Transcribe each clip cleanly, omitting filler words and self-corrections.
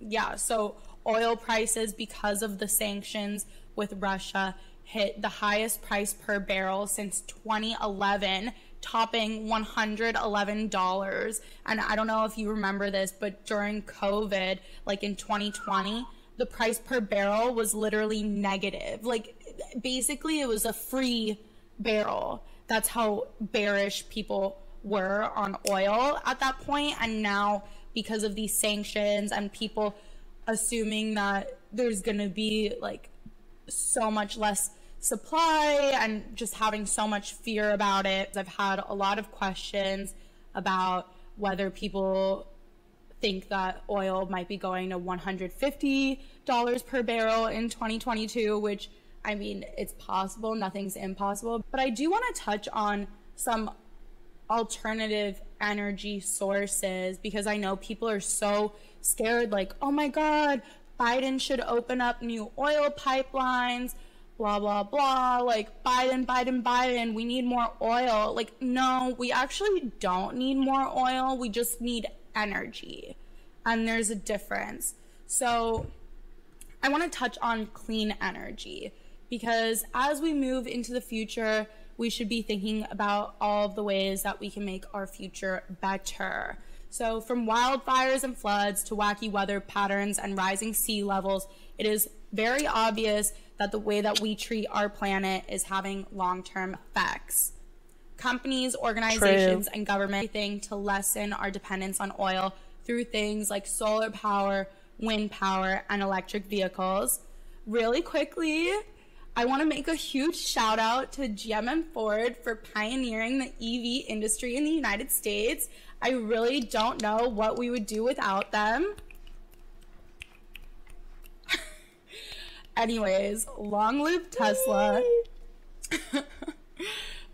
Yeah, so oil prices, because of the sanctions with Russia, hit the highest price per barrel since 2011, topping $111. And I don't know if you remember this, but during COVID, like in 2020, the price per barrel was literally negative. Like, basically, it was a free barrel. That's how bearish people were on oil at that point. And now, because of these sanctions and people assuming that there's going to be like so much less supply and just having so much fear about it, I've had a lot of questions about whether people think that oil might be going to $150 per barrel in 2022, which, I mean, it's possible, nothing's impossible. But I do want to touch on some alternative energy sources, because I know people are so scared, like, oh my God, Biden should open up new oil pipelines, blah, blah, blah, like Biden, we need more oil. Like, no, we actually don't need more oil. We just need energy. And there's a difference. So I want to touch on clean energy, because as we move into the future, we should be thinking about all of the ways that we can make our future better. So from wildfires and floods to wacky weather patterns and rising sea levels, it is very obvious that the way that we treat our planet is having long-term effects. Companies, organizations, and government thing to lessen our dependence on oil through things like solar power, wind power, and electric vehicles. Really quickly, I want to make a huge shout out to GM and Ford for pioneering the EV industry in the United States. I really don't know what we would do without them. Anyways, long live Tesla.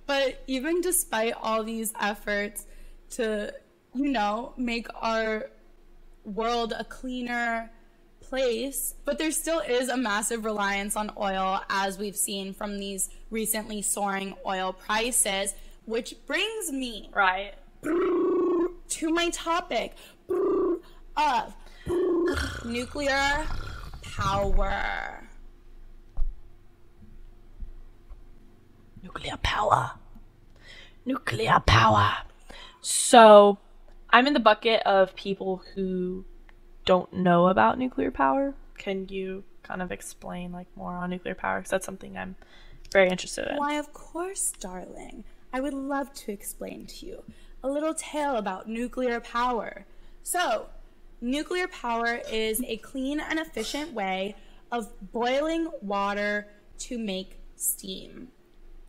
But even despite all these efforts to, you know, make our world a cleaner place, but there still is a massive reliance on oil, as we've seen from these recently soaring oil prices, which brings me to my topic of nuclear power. Nuclear power. So I'm in the bucket of people who don't know about nuclear power. Can you kind of explain like more on nuclear power? Because that's something I'm very interested in. Why, of course, darling. I would love to explain to you a little tale about nuclear power. So, nuclear power is a clean and efficient way of boiling water to make steam,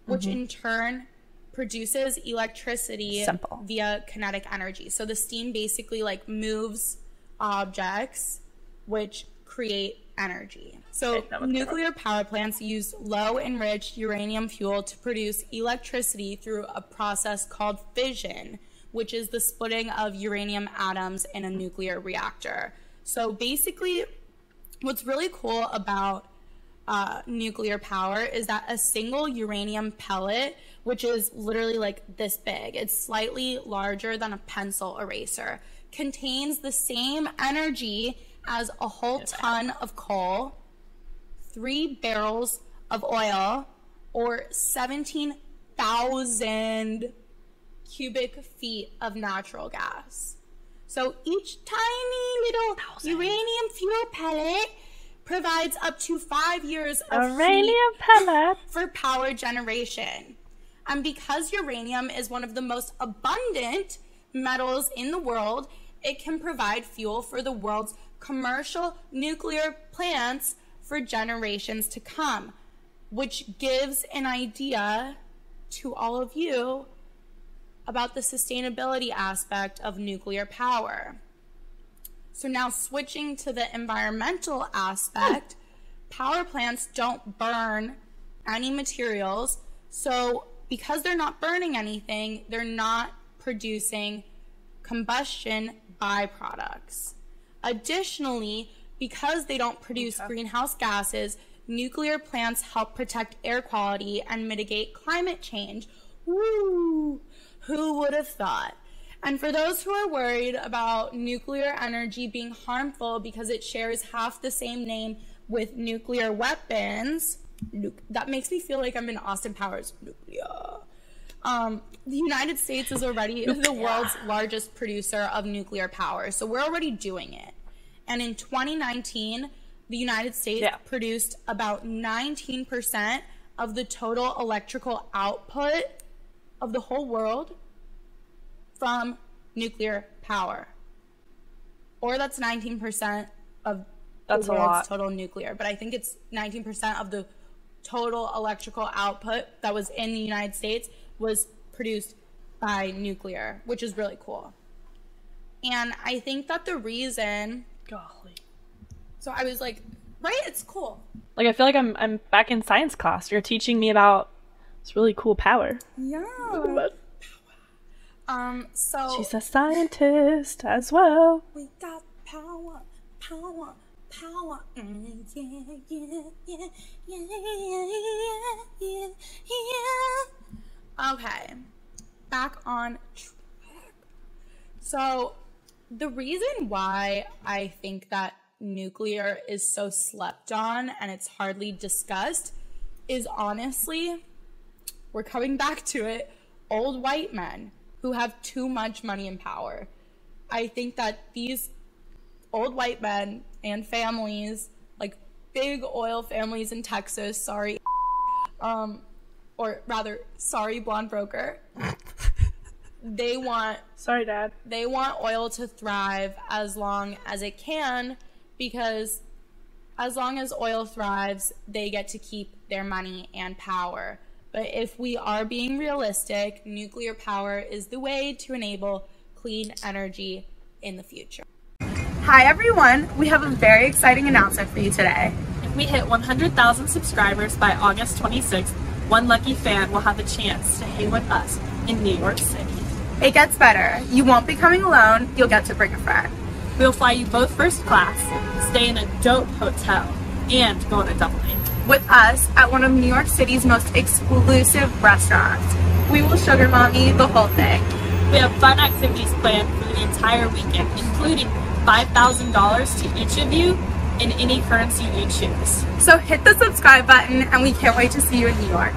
which in turn produces electricity via kinetic energy. So the steam basically like moves objects, which create energy. So nuclear power plants use low enriched uranium fuel to produce electricity through a process called fission, which is the splitting of uranium atoms in a nuclear reactor. So basically, what's really cool about nuclear power is that a single uranium pellet, which is literally like this big, it's slightly larger than a pencil eraser, contains the same energy as a whole ton of coal, 3 barrels of oil, or 17,000 cubic feet of natural gas. So each tiny little uranium fuel pellet provides up to 5 years of heat for power generation. And because uranium is one of the most abundant metals in the world, it can provide fuel for the world's commercial nuclear plants for generations to come, which gives an idea to all of you about the sustainability aspect of nuclear power. So now switching to the environmental aspect, power plants don't burn any materials. So because they're not burning anything, they're not producing combustion byproducts. Additionally, because they don't produce greenhouse gases, nuclear plants help protect air quality and mitigate climate change. Woo! Who would have thought? And for those who are worried about nuclear energy being harmful because it shares half the same name with nuclear weapons, that makes me feel like I'm in Austin Powers. Nuclear. The United States is already the world's largest producer of nuclear power, so we're already doing it. And in 2019, the United States produced about 19% of the total electrical output of the whole world from nuclear power. Or that's 19% of the world's total nuclear. But I think it's 19% of the total electrical output that was in the United States was produced by nuclear, which is really cool. And I think that the reason... Golly. So I was like, right? It's cool. Like, I feel like I'm back in science class. You're teaching me about this really cool power. Yeah. So she's a scientist as well. We got power. Okay, back on track. So the reason why I think that nuclear is so slept on and it's hardly discussed is honestly, we're coming back to it, old white men who have too much money and power. I think that these old white men and families, like big oil families in Texas, sorry, or rather, sorry, blonde broker, they want... Sorry, Dad. They want oil to thrive as long as it can, because as long as oil thrives, they get to keep their money and power. But if we are being realistic, nuclear power is the way to enable clean energy in the future. Hi everyone, we have a very exciting announcement for you today. If we hit 100,000 subscribers by August 26th, one lucky fan will have a chance to hang with us in New York City. It gets better. You won't be coming alone, you'll get to bring a friend. We'll fly you both first class, stay in a dope hotel, and go on a double date. With us at one of New York City's most exclusive restaurants. We will sugar mommy the whole thing. We have fun activities planned for the entire weekend, including $5,000 to each of you in any currency you choose. So hit the subscribe button and we can't wait to see you in New York.